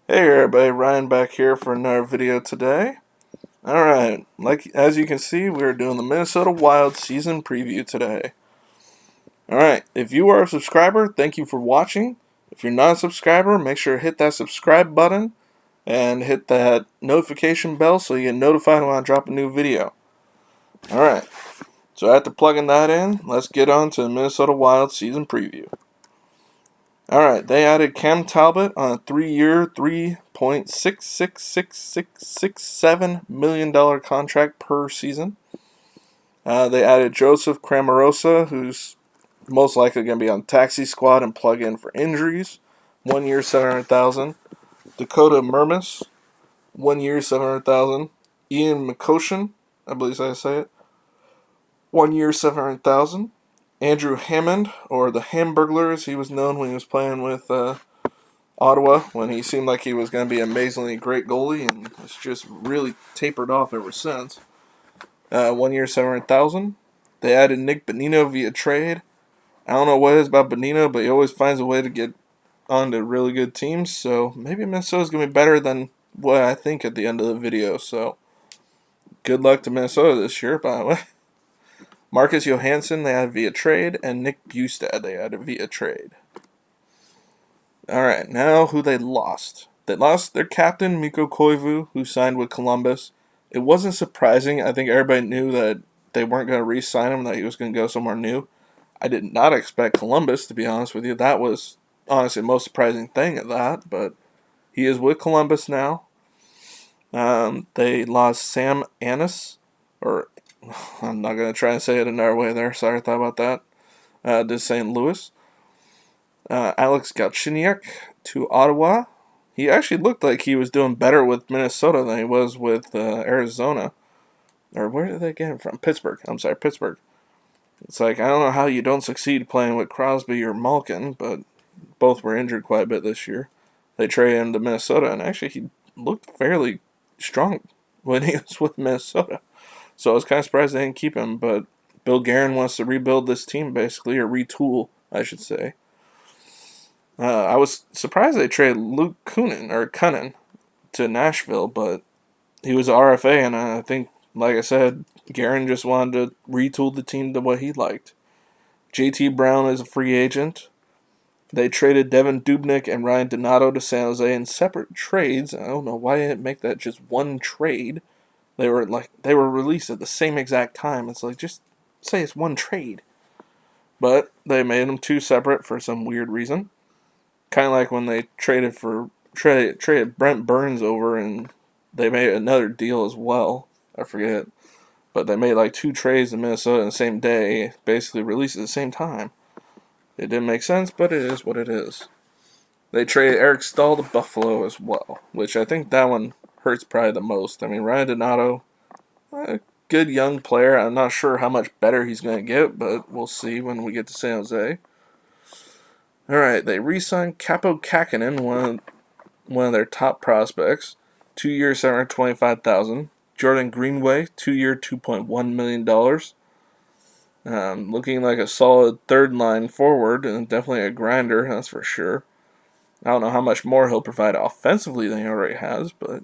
Hey everybody, Ryan back here for another video today. Alright, as you can see, we're doing the Minnesota Wild season preview today. Alright, if you are a subscriber, thank you for watching. If you're not a subscriber, make sure to hit that subscribe button and hit that notification bell so you get notified when I drop a new video. Alright, so after plugging that in, let's get on to the Minnesota Wild season preview. Alright, they added Cam Talbot on a 3-year, $3.666667 million contract per season. They added Joseph Cramarosa, who's most likely going to be on taxi squad and plug in for injuries. 1 year, $700,000. Dakota Mermis, 1 year, $700,000. Ian McCoshen, I believe I say it, 1 year, $700,000. Andrew Hammond, or the Hamburglar as he was known when he was playing with Ottawa, when he seemed like he was going to be an amazingly great goalie, and it's just really tapered off ever since. 1 year, $700,000. They added Nick Bonino via trade. I don't know what it is about Bonino, but he always finds a way to get onto really good teams, so maybe Minnesota's going to be better than what I think at the end of the video, so good luck to Minnesota this year, by the way. Marcus Johansen they added via trade, and Nick Bustad they added via trade. Alright, now who they lost. They lost their captain, Mikko Koivu, who signed with Columbus. It wasn't surprising. I think everybody knew that they weren't going to re-sign him, that he was going to go somewhere new. I did not expect Columbus, to be honest with you. That was honestly the most surprising thing of that, but he is with Columbus now. They lost Sam Annis, or I'm not going to try and say it another way there. Sorry, I thought about that. To St. Louis. Alex Galchenyuk to Ottawa. He actually looked like he was doing better with Minnesota than he was with Arizona. Or where did they get him from? Pittsburgh. I'm sorry, Pittsburgh. It's like, I don't know how you don't succeed playing with Crosby or Malkin, but both were injured quite a bit this year. They traded him to Minnesota, and actually he looked fairly strong when he was with Minnesota. So I was kind of surprised they didn't keep him, but Bill Guerin wants to rebuild this team, basically, or retool, I should say. I was surprised they traded Luke Kunin to Nashville, but he was RFA, and I think, like I said, Guerin just wanted to retool the team to what he liked. JT Brown is a free agent. They traded Devin Dubnyk and Ryan Donato to San Jose in separate trades. I don't know why they didn't make that just one trade. They were released at the same exact time. It's like, just say it's one trade. But they made them two separate for some weird reason. Kind of like when they traded Brent Burns over, and they made another deal as well. I forget. But they made like two trades in Minnesota in the same day, basically released at the same time. It didn't make sense, but it is what it is. They traded Eric Stahl to Buffalo as well, which I think that one hurts probably the most. I mean, Ryan Donato, a good young player. I'm not sure how much better he's going to get, but we'll see when we get to San Jose. Alright, they re-signed Capo Kakanen, one of their top prospects. 2 years, $725,000. Jordan Greenway, 2 year, $2.1 million. Looking like a solid third line forward, and definitely a grinder, that's for sure. I don't know how much more he'll provide offensively than he already has, but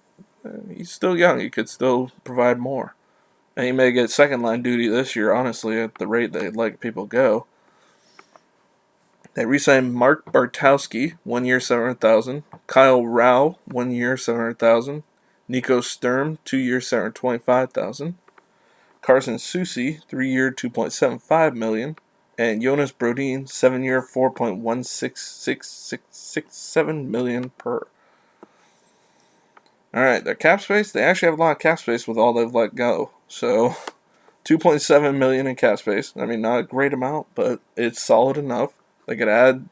he's still young. He could still provide more. And he may get second line duty this year, honestly, at the rate they let people go. They re-signed Mark Bartowski, 1 year, $700,000. Kyle Rao, 1 year, $700,000. Nico Sturm, 2 years, $725,000. Carson Soucy, 3 year, $2.75 million. And Jonas Brodin, 7 year, $4.16667 million per. Alright, their cap space, they actually have a lot of cap space with all they've let go. So, $2.7 million in cap space. I mean, not a great amount, but it's solid enough. They could add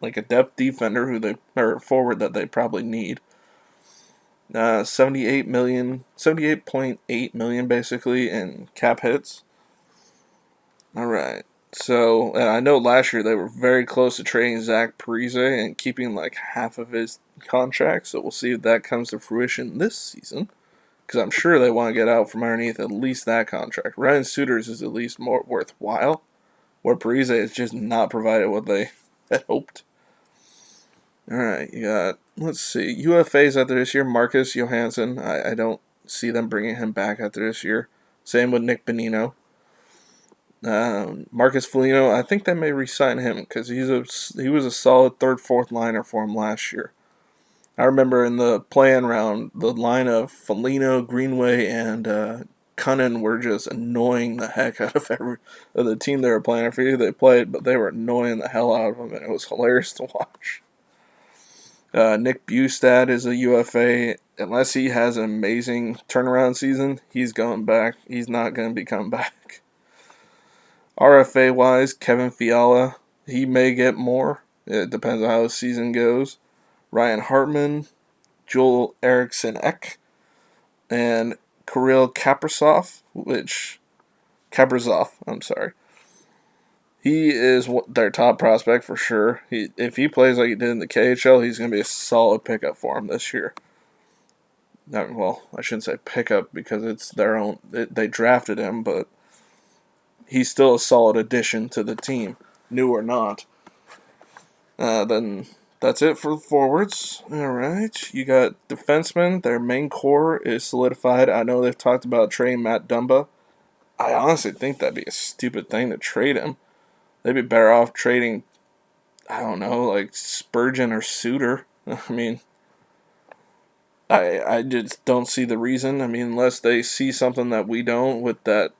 like a depth defender or forward that they probably need. 78.8 million basically in cap hits. All right. So, and I know last year they were very close to trading Zach Parise and keeping like half of his contract. So we'll see if that comes to fruition this season, because I'm sure they want to get out from underneath at least that contract. Ryan Suter's is at least more worthwhile, where Parise has just not provided what they had hoped. Alright, you got let's see. UFAs after this year, Marcus Johansen. I don't see them bringing him back after this year. Same with Nick Bonino. Marcus Foligno, I think they may re-sign him because he was a solid third, fourth liner for him last year. I remember in the play-in round, the line of Foligno, Greenway, and Cunnin were just annoying the heck out of of the team they were playing. I forget who they played, but they were annoying the hell out of them, and it was hilarious to watch. Nick Bustad is a UFA. Unless he has an amazing turnaround season, he's going back. He's not going to be coming back. RFA-wise, Kevin Fiala, he may get more. It depends on how his season goes. Ryan Hartman, Joel Eriksson Ek, and Kirill Kaprizov, I'm sorry. He is their top prospect for sure. If he plays like he did in the KHL, he's going to be a solid pickup for him this year. Well, I shouldn't say pickup because it's their own. They drafted him, but he's still a solid addition to the team, new or not. Then that's it for the forwards. All right, you got defensemen. Their main core is solidified. I know they've talked about trading Matt Dumba. I honestly think that'd be a stupid thing to trade him. They'd be better off trading, I don't know, like Spurgeon or Suter. I mean, I just don't see the reason. I mean, unless they see something that we don't with that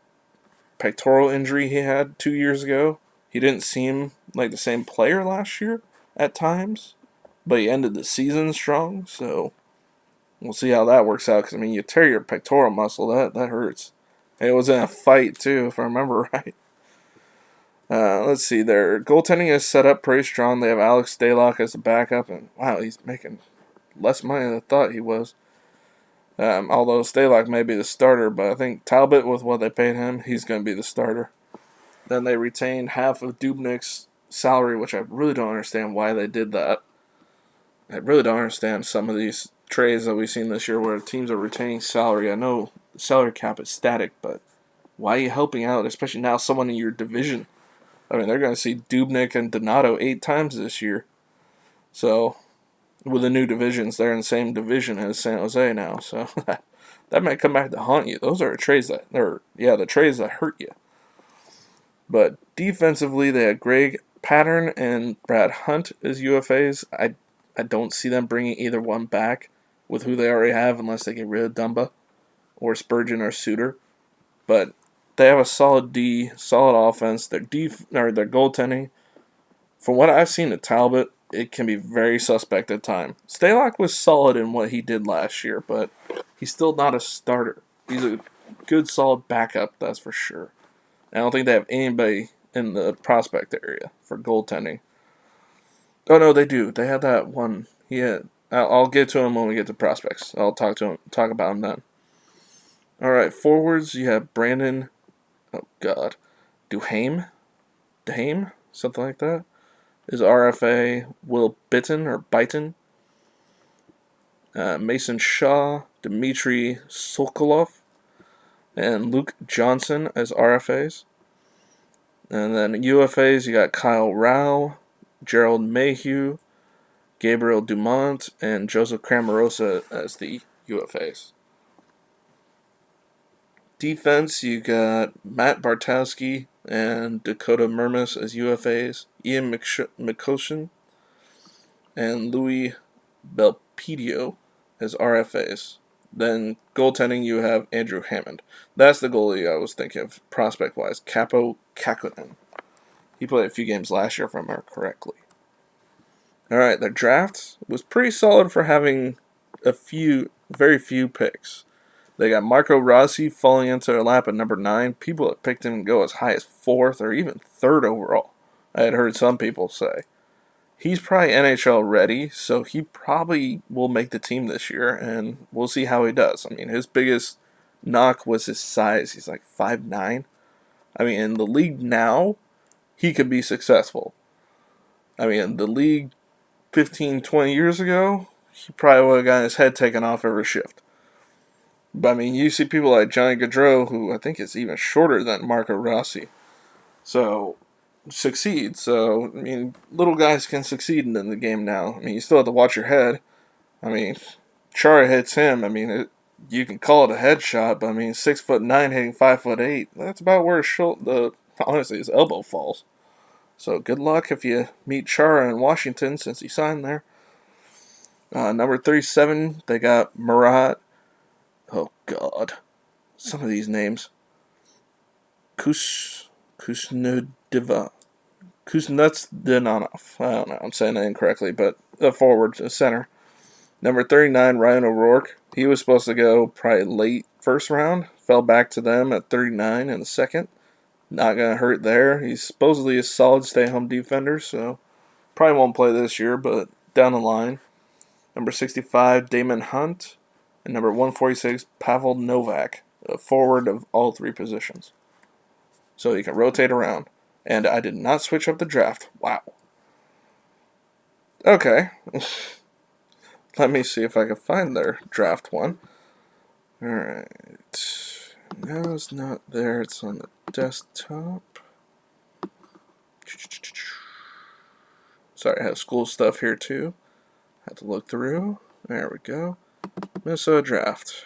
pectoral injury he had 2 years ago. He didn't seem like the same player last year at times, but he ended the season strong, so we'll see how that works out. Because, I mean, you tear your pectoral muscle, that hurts. And it was in a fight, too, if I remember right. Let's see, their goaltending is set up pretty strong. They have Alex Stalock as a backup, and wow, he's making less money than I thought he was. Although Stalock may be the starter, but I think Talbot, with what they paid him, he's going to be the starter. Then they retained half of Dubnik's salary, which I really don't understand why they did that. I really don't understand some of these trades that we've seen this year where teams are retaining salary. I know the salary cap is static, but why are you helping out, especially now someone in your division? I mean, they're going to see Dubnyk and Donato 8 times this year. So, with the new divisions, they're in the same division as San Jose now. So, that might come back to haunt you. Those are trades the trades that hurt you. But defensively, they had Greg Pattern and Brad Hunt as UFAs. I don't see them bringing either one back with who they already have unless they get rid of Dumba or Spurgeon or Suter. But they have a solid D, solid offense. Their goaltending, from what I've seen of Talbot, it can be very suspect at times. Stalock was solid in what he did last year, but he's still not a starter. He's a good, solid backup, that's for sure. I don't think they have anybody in the prospect area for goaltending. Oh no, they do. They have that one. I'll get to him when we get to prospects. I'll talk about him then. All right, forwards. You have Brandon. Oh God, Duhaime, something like that. Is RFA Will Byton, Mason Shaw, Dmitry Sokolov, and Luke Johnson as RFAs. And then UFAs, you got Kyle Rao, Gerald Mayhew, Gabriel Dumont, and Joseph Cramarosa as the UFAs. Defense, you got Matt Bartowski and Dakota Mermis as UFAs, Ian McCoshen and Louis Belpedio as RFAs. Then goaltending, you have Andrew Hammond. That's the goalie I was thinking of prospect-wise, Capo Kakanen. He played a few games last year, if I remember correctly. All right, their draft was pretty solid for having very few picks. They got Marco Rossi falling into their lap at number 9. People that picked him to go as high as 4th or even 3rd overall. I had heard some people say. He's probably NHL ready, so he probably will make the team this year, and we'll see how he does. I mean, his biggest knock was his size. He's like 5'9". I mean, in the league now, he could be successful. I mean, in the league 15, 20 years ago, he probably would have gotten his head taken off every shift. But, I mean, you see people like Johnny Gaudreau, who I think is even shorter than Marco Rossi. So, succeed. So, I mean, little guys can succeed in the game now. I mean, you still have to watch your head. I mean, Chara hits him. I mean, you can call it a headshot, but I mean, 6'9" hitting 5'8". That's about where honestly his elbow falls. So good luck if you meet Chara in Washington since he signed there. Number 37, they got Murat. Oh God, some of these names. Kusnudova. Kuznetsdinanov. I don't know, I'm saying that incorrectly, but the forward, the center. Number 39, Ryan O'Rourke. He was supposed to go probably late first round. Fell back to them at 39 in the second. Not going to hurt there. He's supposedly a solid stay-home defender, so probably won't play this year, but down the line. Number 65, Damon Hunt. And number 146, Pavel Novak, a forward of all three positions. So you can rotate around. And I did not switch up the draft. Wow. Okay. Let me see if I can find their draft one. Alright. No, it's not there. It's on the desktop. Sorry, I have school stuff here too. Have to look through. There we go. Minnesota draft.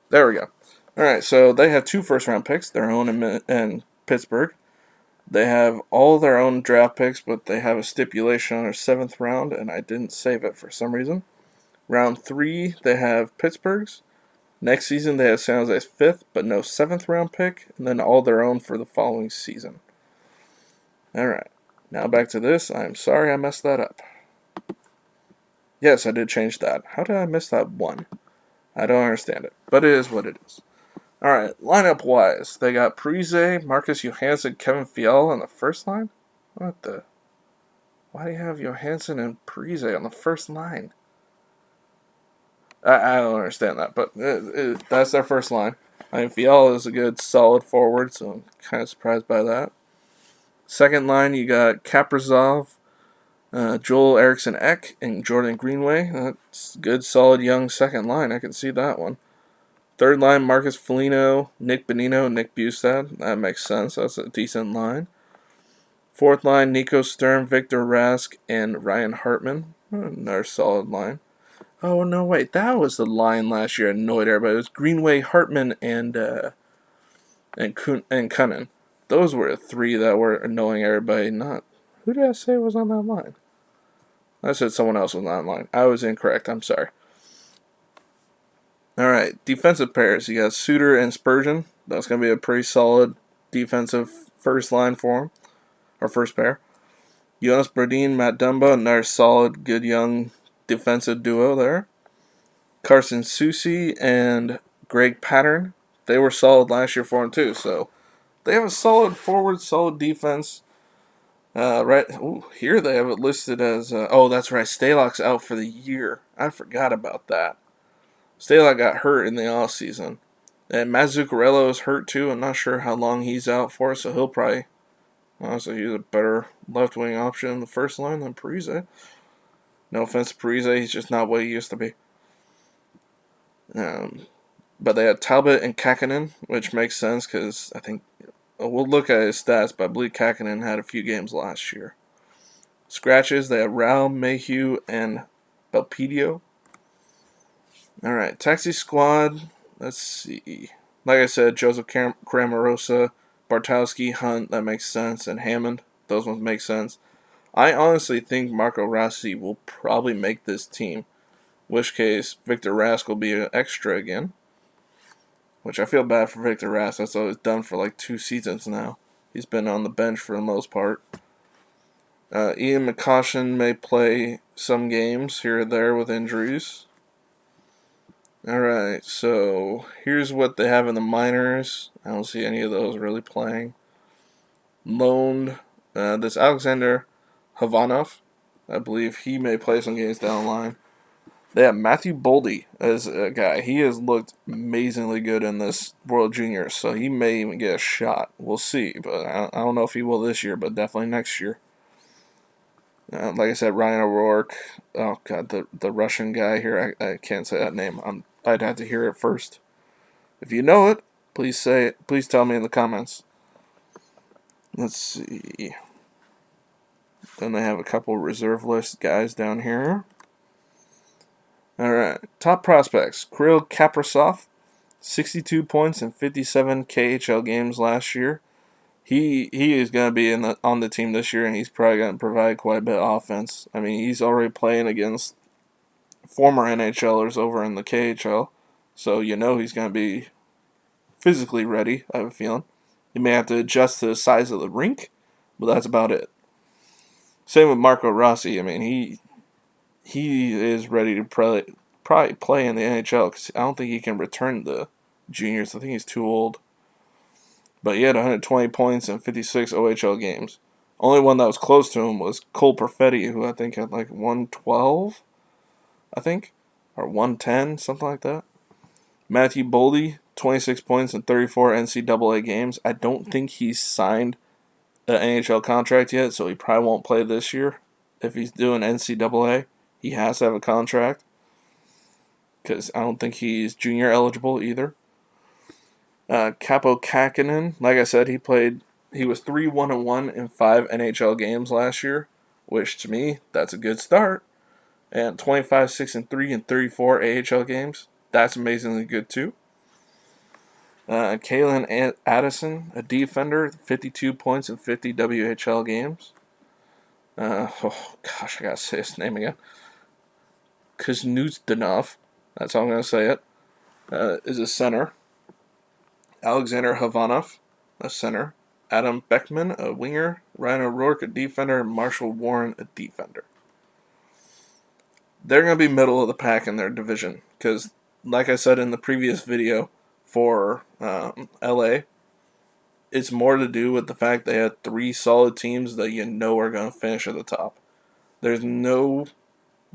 There we go. Alright, so they have 2 first-round picks, their own in Pittsburgh. They have all their own draft picks, but they have a stipulation on their 7th round, and I didn't save it for some reason. Round 3, they have Pittsburgh's. Next season, they have San Jose's 5th, but no 7th round pick, and then all their own for the following season. Alright, now back to this. I'm sorry I messed that up. Yes, I did change that. How did I miss that one? I don't understand it, but it is what it is. Alright, lineup-wise, they got Parise, Marcus Johansen, Kevin Fiala on the first line? What the? Why do you have Johansen and Parise on the first line? I don't understand that, but that's their first line. I mean, Fiala is a good, solid forward, so I'm kind of surprised by that. Second line, you got Kaprizov, Joel Eriksson Ek, and Jordan Greenway. That's a good, solid, young second line. I can see that one. Third line, Marcus Foligno, Nick Bonino, Nick Bustad. That makes sense. That's a decent line. Fourth line, Nico Sturm, Victor Rask, and Ryan Hartman. Another solid line. Oh, no, wait. That was the line last year that annoyed everybody. It was Greenway, Hartman, and Cunnin. Those were the 3 that were annoying everybody. Not who did I say was on that line? I said someone else was on that line. I was incorrect. I'm sorry. Alright, defensive pairs. You got Suter and Spurgeon. That's going to be a pretty solid defensive first line for him. Or first pair. Jonas Brodin, Matt Dumba. Another solid, good young defensive duo there. Carson Soucy and Greg Pattern. They were solid last year for him too. So they have a solid forward, solid defense. Right here they have it listed as oh, that's right, Stalock's out for the year. I forgot about that. Stalock got hurt in the offseason. And Matt Zuccarello is hurt too. I'm not sure how long he's out for, so he'll probably, honestly, he's a better left wing option in the first line than Parise. No offense to Parise, he's just not what he used to be. But they had Talbot and Kakanen, which makes sense because I think we'll look at his stats, but I believe Kakanen had a few games last year. Scratches, they have Raul, Mayhew, and Belpedio. Alright, taxi squad, let's see. Like I said, Joseph Cramarosa, Bartowski, Hunt, that makes sense, and Hammond, those ones make sense. I honestly think Marco Rossi will probably make this team, in which case Victor Rask will be an extra again. Which I feel bad for Victor Rask, that's all he's done for like 2 seasons now. He's been on the bench for the most part. Ian McCoshen may play some games here or there with injuries. Alright, so here's what they have in the minors. I don't see any of those really playing. Loaned, this Alexander Havanov. I believe he may play some games down the line. They have Matthew Boldy as a guy. He has looked amazingly good in this World Juniors, so he may even get a shot. We'll see, but I don't know if he will this year, but definitely next year. Like I said, Ryan O'Rourke. Oh God, the Russian guy here. I can't say that name. I'd have to hear it first. If you know it, please say it. Please tell me in the comments. Let's see. Then they have a couple reserve list guys down here. All right, top prospects: Kirill Kaprizov, 62 points in 57 KHL games last year. He is going to be on the team this year, and he's probably going to provide quite a bit of offense. I mean, he's already playing against former NHLers over in the KHL, so you know he's going to be physically ready, I have a feeling. He may have to adjust to the size of the rink, but that's about it. Same with Marco Rossi. I mean, he is ready to probably play in the NHL because I don't think he can return the juniors. I think he's too old. But he had 120 points in 56 OHL games. Only one that was close to him was Cole Perfetti, who I think had like 112, I think, or 110, something like that. Matthew Boldy, 26 points in 34 NCAA games. I don't think he's signed an NHL contract yet, so he probably won't play this year. If he's doing NCAA, he has to have a contract because I don't think he's junior eligible either. Capo Kakanen, like I said, he was 3-1-1 in 5 NHL games last year, which to me, that's a good start. And 25-6-3 in 34 AHL games, that's amazingly good too. Kalen Addison, a defender, 52 points in 50 WHL games. I gotta say his name again. Kuznetsov, that's how I'm gonna say it, is a center. Alexander Havanov, a center. Adam Beckman, a winger. Ryan O'Rourke, a defender. And Marshall Warren, a defender. They're going to be middle of the pack in their division because, like I said in the previous video for LA, it's more to do with the fact they had 3 solid teams that you know are going to finish at the top. There's no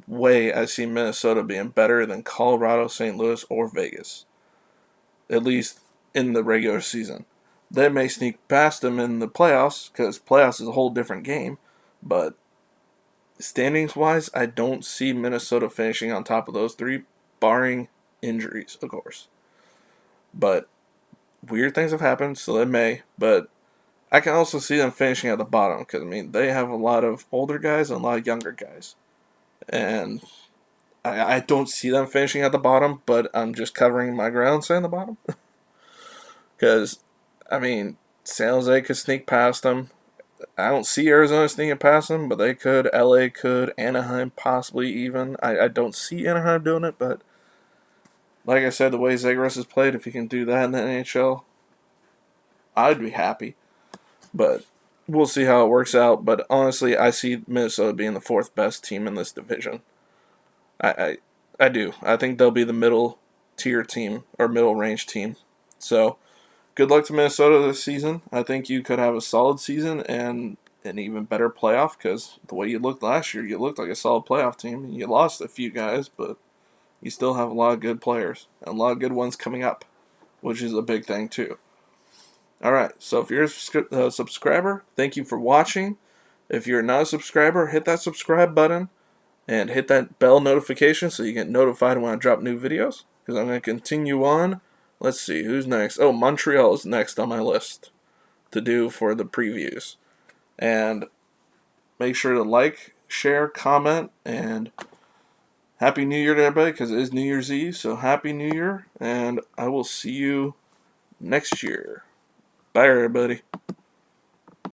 way I see Minnesota being better than Colorado, St. Louis, or Vegas. At least in the regular season. They may sneak past them in the playoffs, because playoffs is a whole different game, but standings-wise, I don't see Minnesota finishing on top of those 3, barring injuries, of course. But weird things have happened, so they may, but I can also see them finishing at the bottom, because, I mean, they have a lot of older guys and a lot of younger guys. And I don't see them finishing at the bottom, but I'm just covering my ground saying the bottom. Because, I mean, San Jose could sneak past them. I don't see Arizona sneaking past them, but they could. LA could. Anaheim possibly even. I don't see Anaheim doing it, but like I said, the way Zagreus has played, if he can do that in the NHL, I'd be happy. But we'll see how it works out. But honestly, I see Minnesota being the 4th best team in this division. I do. I think they'll be the middle tier team, or middle range team. So, good luck to Minnesota this season. I think you could have a solid season and an even better playoff because the way you looked last year, you looked like a solid playoff team. You lost a few guys, but you still have a lot of good players and a lot of good ones coming up, which is a big thing too. All right, so if you're a subscriber, thank you for watching. If you're not a subscriber, hit that subscribe button and hit that bell notification so you get notified when I drop new videos because I'm going to continue on. Let's see, who's next? Oh, Montreal is next on my list to do for the previews. And make sure to like, share, comment, and Happy New Year to everybody because it is New Year's Eve. So Happy New Year, and I will see you next year. Bye, everybody.